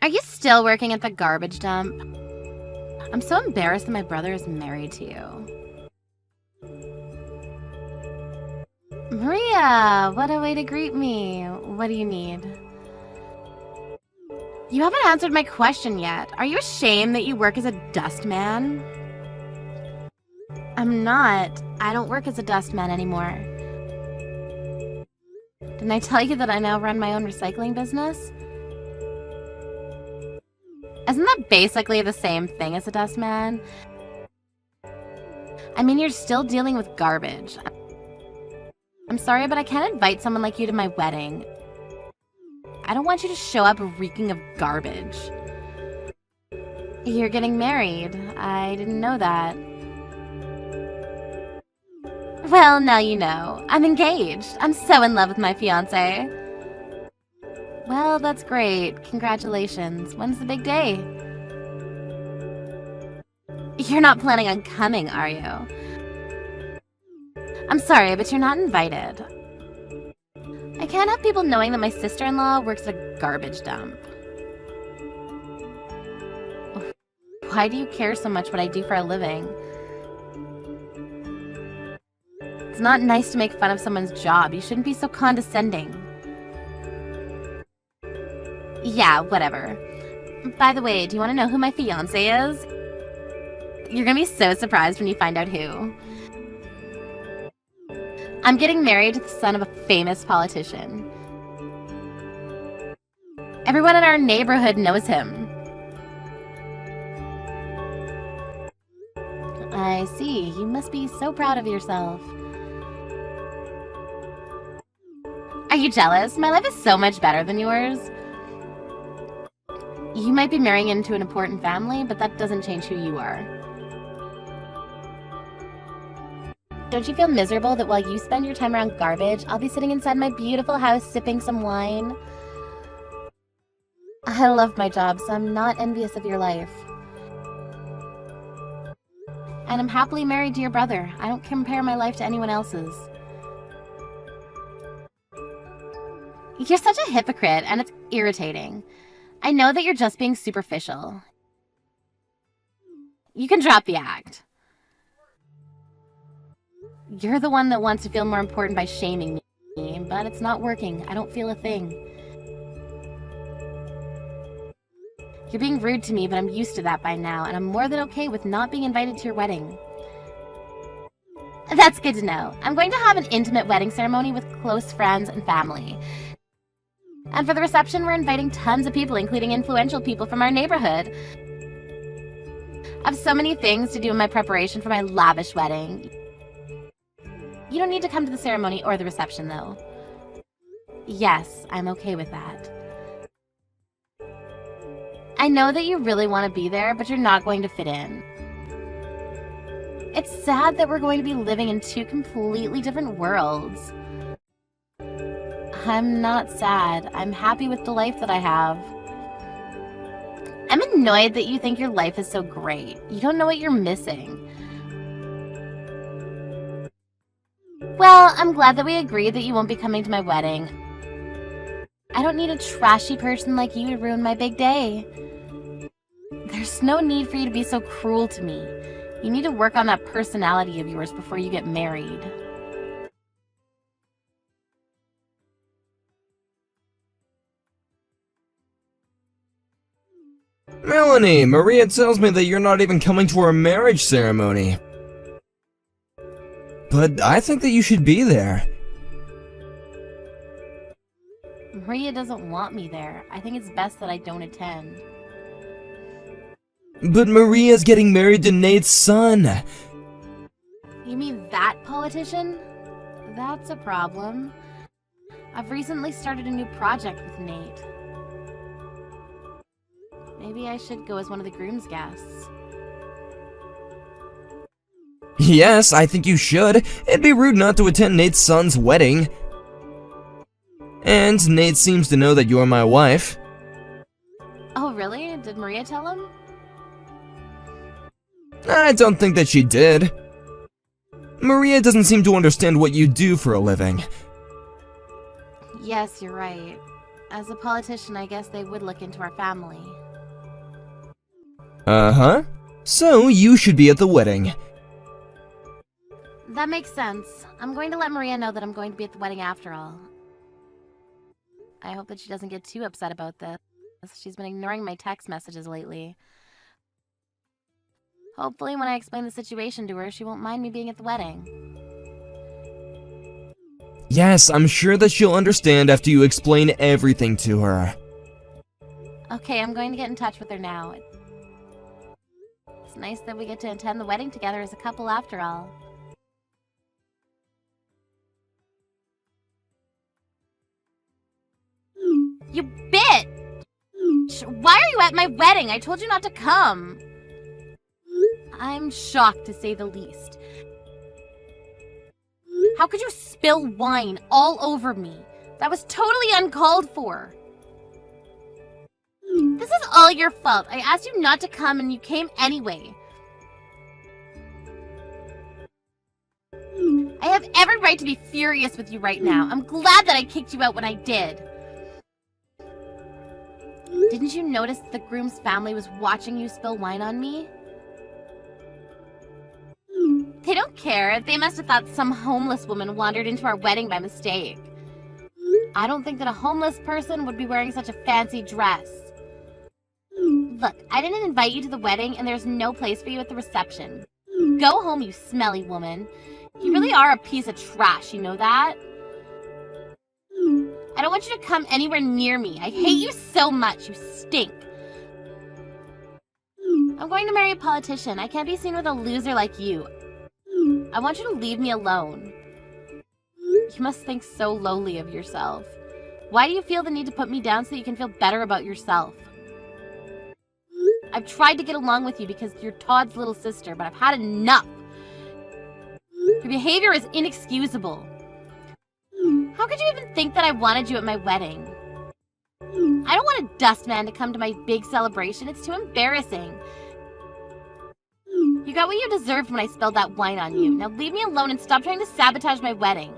Are you still working at the garbage dump? I'm so embarrassed that my brother is married to you. Maria, what a way to greet me. What do you need? You haven't answered my question yet. Are you ashamed that you work as a dustman? I'm not. I don't work as a dustman anymore. Didn't I tell you that I now run my own recycling business? Isn't that basically the same thing as a dustman? I mean, you're still dealing with garbage. I'm sorry, but I can't invite someone like you to my wedding. I don't want you to show up reeking of garbage. You're getting married. I didn't know that. Well, now you know. I'm engaged. I'm so in love with my fiancé. Well, that's great. Congratulations. When's the big day? You're not planning on coming, are you? I'm sorry, but you're not invited. I can't have people knowing that my sister-in-law works at a garbage dump. Why do you care so much what I do for a living? It's not nice to make fun of someone's job. You shouldn't be so condescending. Yeah, whatever. By the way, do you want to know who my fiancé is? You're gonna be so surprised when you find out who. I'm getting married to the son of a famous politician. Everyone in our neighborhood knows him. I see. You must be so proud of yourself. Are you jealous? My life is so much better than yours. You might be marrying into an important family, but that doesn't change who you are. Don't you feel miserable that while you spend your time around garbage, I'll be sitting inside my beautiful house sipping some wine? I love my job, so I'm not envious of your life. And I'm happily married to your brother. I don't compare my life to anyone else's. You're such a hypocrite, and it's irritating. I know that you're just being superficial. You can drop the act. You're the one that wants to feel more important by shaming me, but it's not working. I don't feel a thing. You're being rude to me, but I'm used to that by now, and I'm more than okay with not being invited to your wedding. That's good to know. I'm going to have an intimate wedding ceremony with close friends and family. And for the reception, we're inviting tons of people, including influential people from our neighborhood. I have so many things to do in my preparation for my lavish wedding. You don't need to come to the ceremony or the reception, though. Yes, I'm okay with that. I know that you really want to be there, but you're not going to fit in. It's sad that we're going to be living in two completely different worlds. I'm not sad. I'm happy with the life that I have. I'm annoyed that you think your life is so great. You don't know what you're missing. Well, I'm glad that we agreed that you won't be coming to my wedding. I don't need a trashy person like you to ruin my big day. There's no need for you to be so cruel to me. You need to work on that personality of yours before you get married. Melanie, Maria tells me that you're not even coming to our marriage ceremony. But I think that you should be there. Maria doesn't want me there. I think it's best that I don't attend. But Maria's getting married to Nate's son. You mean that politician? That's a problem. I've recently started a new project with Nate. Maybe I should go as one of the groom's guests. Yes, I think you should. It'd be rude not to attend Nate's son's wedding. And Nate seems to know that you're my wife. Oh, really? Did Maria tell him? I don't think that she did. Maria doesn't seem to understand what you do for a living. Yes, you're right. As a politician, I guess they would look into our family. Uh-huh. So, you should be at the wedding. That makes sense. I'm going to let Maria know that I'm going to be at the wedding after all. I hope that she doesn't get too upset about this. She's been ignoring my text messages lately. Hopefully when I explain the situation to her, she won't mind me being at the wedding. Yes, I'm sure that she'll understand after you explain everything to her. Okay, I'm going to get in touch with her now. It's nice that we get to attend the wedding together as a couple after all. You bitch! Why are you at my wedding? I told you not to come. I'm shocked, to say the least. How could you spill wine all over me? That was totally uncalled for. This is all your fault. I asked you not to come and you came anyway. I have every right to be furious with you right now. I'm glad that I kicked you out when I did. Didn't you notice the groom's family was watching you spill wine on me? They don't care. They must have thought some homeless woman wandered into our wedding by mistake. I don't think that a homeless person would be wearing such a fancy dress. Look, I didn't invite you to the wedding, and there's no place for you at the reception. Go home, you smelly woman. You really are a piece of trash, you know that? I don't want you to come anywhere near me. I hate you so much. You stink. I'm going to marry a politician. I can't be seen with a loser like you. I want you to leave me alone. You must think so lowly of yourself. Why do you feel the need to put me down so you can feel better about yourself? I've tried to get along with you because you're Todd's little sister, but I've had enough. Your behavior is inexcusable. How could you even think that I wanted you at my wedding? I don't want a dustman to come to my big celebration. It's too embarrassing. You got what you deserved when I spilled that wine on you. Now leave me alone and stop trying to sabotage my wedding.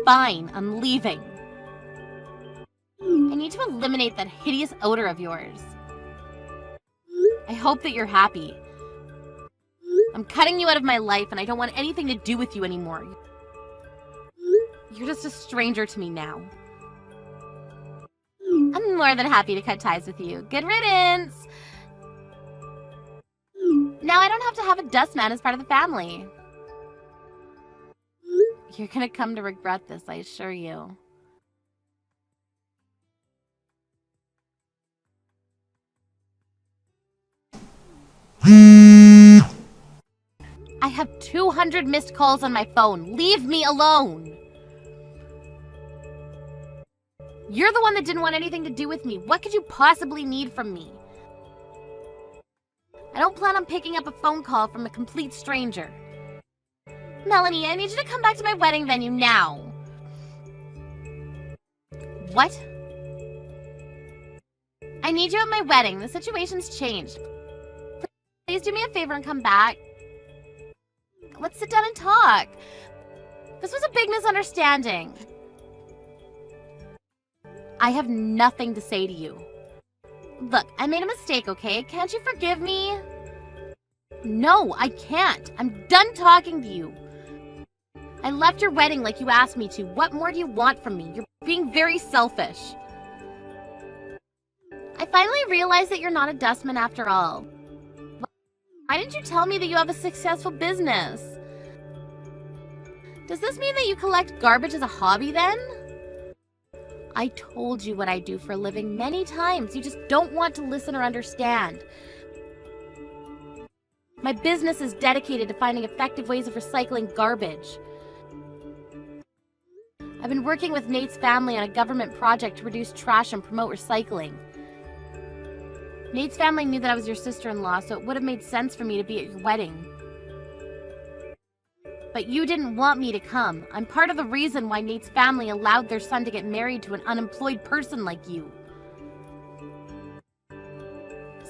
Fine, I'm leaving. I need to eliminate that hideous odor of yours. I hope that you're happy. I'm cutting you out of my life and I don't want anything to do with you anymore. You're just a stranger to me now. I'm more than happy to cut ties with you. Good riddance! Now I don't have to have a dustman as part of the family. You're gonna come to regret this, I assure you. I have 200 missed calls on my phone. Leave me alone! You're the one that didn't want anything to do with me. What could you possibly need from me? I don't plan on picking up a phone call from a complete stranger. Melanie, I need you to come back to my wedding venue now. What? I need you at my wedding. The situation's changed. Please do me a favor and come back. Let's sit down and talk. This was a big misunderstanding. I have nothing to say to you. Look, I made a mistake, okay? Can't you forgive me? No, I can't. I'm done talking to you. I left your wedding like you asked me to. What more do you want from me? You're being very selfish. I finally realized that you're not a dustman after all. Why didn't you tell me that you have a successful business? Does this mean that you collect garbage as a hobby then? I told you what I do for a living many times. You just don't want to listen or understand. My business is dedicated to finding effective ways of recycling garbage. I've been working with Nate's family on a government project to reduce trash and promote recycling. Nate's family knew that I was your sister-in-law, so it would have made sense for me to be at your wedding. But you didn't want me to come. I'm part of the reason why Nate's family allowed their son to get married to an unemployed person like you.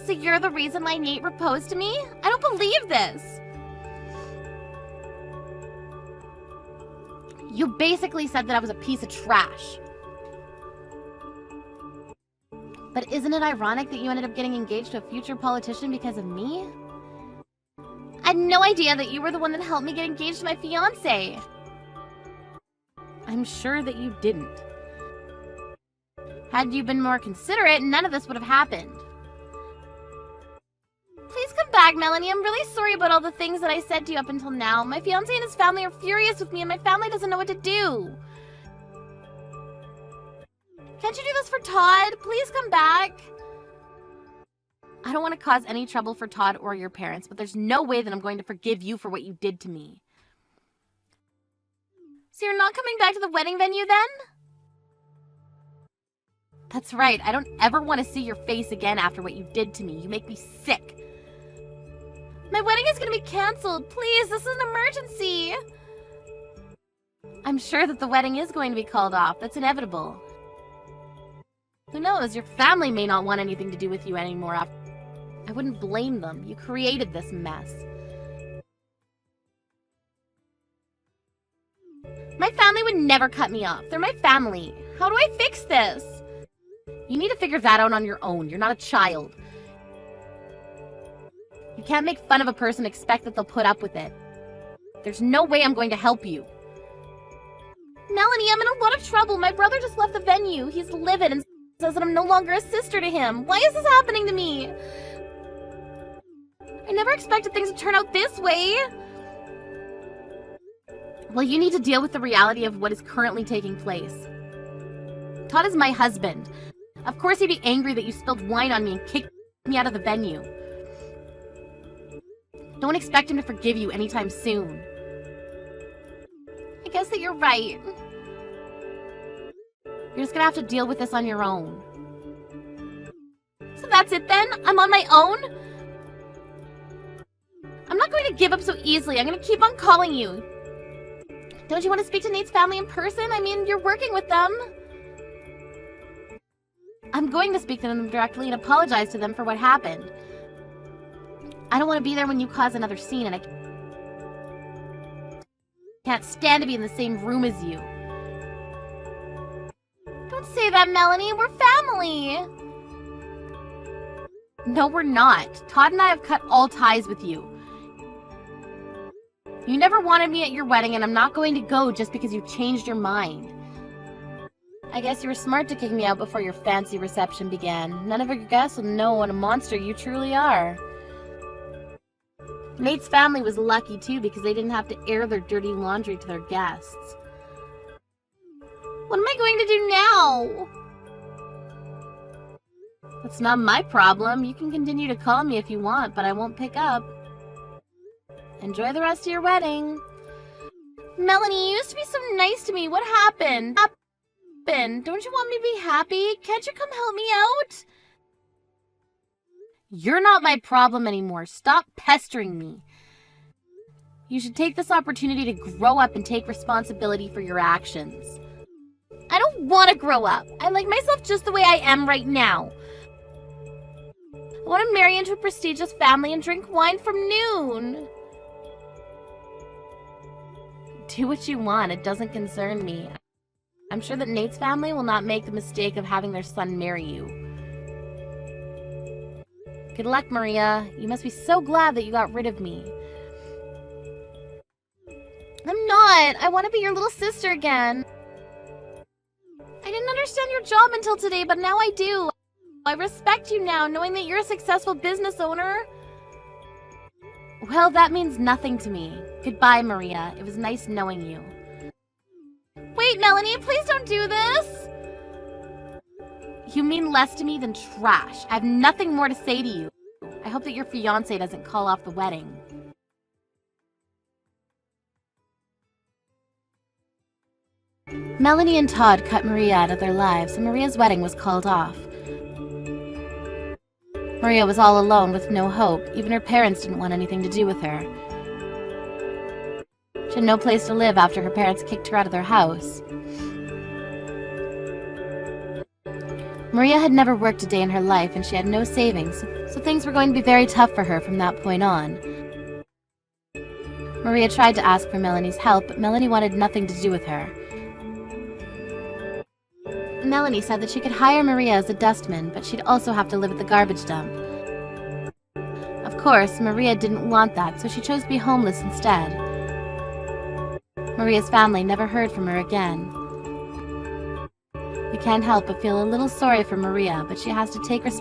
So you're the reason why Nate proposed to me? I don't believe this! You basically said that I was a piece of trash. But isn't it ironic that you ended up getting engaged to a future politician because of me? I had no idea that you were the one that helped me get engaged to my fiancé. I'm sure that you didn't. Had you been more considerate, none of this would have happened. Please come back, Melanie. I'm really sorry about all the things that I said to you up until now. My fiancé and his family are furious with me, and my family doesn't know what to do. Can't you do this for Todd? Please come back. I don't want to cause any trouble for Todd or your parents, but there's no way that I'm going to forgive you for what you did to me. So you're not coming back to the wedding venue then? That's right. I don't ever want to see your face again after what you did to me. You make me sick. My wedding is going to be canceled. Please, this is an emergency. I'm sure that the wedding is going to be called off. That's inevitable. Who knows? Your family may not want anything to do with you anymore. I wouldn't blame them. You created this mess. My family would never cut me off. They're my family. How do I fix this? You need to figure that out on your own. You're not a child. You can't make fun of a person and expect that they'll put up with it. There's no way I'm going to help you. Melanie, I'm in a lot of trouble. My brother just left the venue. He's livid and says that I'm no longer a sister to him. Why is this happening to me? I never expected things to turn out this way. Well, you need to deal with the reality of what is currently taking place. Todd is my husband. Of course he'd be angry that you spilled wine on me and kicked me out of the venue. Don't expect him to forgive you anytime soon. I guess that you're right. You're just gonna have to deal with this on your own. So that's it then? I'm on my own? I'm not going to give up so easily. I'm gonna keep on calling you. Don't you want to speak to Nate's family in person? I mean, you're working with them. I'm going to speak to them directly and apologize to them for what happened. I don't want to be there when you cause another scene, and I can't stand to be in the same room as you. Don't say that, Melanie. We're family. No, we're not. Todd and I have cut all ties with you. You never wanted me at your wedding, and I'm not going to go just because you changed your mind. I guess you were smart to kick me out before your fancy reception began. None of your guests will know what a monster you truly are. Nate's family was lucky, too, because they didn't have to air their dirty laundry to their guests. What am I going to do now? That's not my problem. You can continue to call me if you want, but I won't pick up. Enjoy the rest of your wedding. Melanie, you used to be so nice to me. What happened? Don't you want me to be happy? Can't you come help me out? You're not my problem anymore. Stop pestering me. You should take this opportunity to grow up and take responsibility for your actions. I don't want to grow up. I like myself just the way I am right now. I want to marry into a prestigious family and drink wine from noon. Do what you want. It doesn't concern me. I'm sure that Nate's family will not make the mistake of having their son marry you. Good luck, Maria. You must be so glad that you got rid of me. I'm not. I want to be your little sister again. I didn't understand your job until today, but now I do. I respect you now, knowing that you're a successful business owner. Well, that means nothing to me. Goodbye, Maria. It was nice knowing you. Wait, Melanie, please don't do this! You mean less to me than trash. I have nothing more to say to you. I hope that your fiancé doesn't call off the wedding. Melanie and Todd cut Maria out of their lives, and Maria's wedding was called off. Maria was all alone with no hope. Even her parents didn't want anything to do with her. She had no place to live after her parents kicked her out of their house. Maria had never worked a day in her life, and she had no savings, so things were going to be very tough for her from that point on. Maria tried to ask for Melanie's help, but Melanie wanted nothing to do with her. Melanie said that she could hire Maria as a dustman, but she'd also have to live at the garbage dump. Of course, Maria didn't want that, so she chose to be homeless instead. Maria's family never heard from her again. We can't help but feel a little sorry for Maria, but she has to take responsibility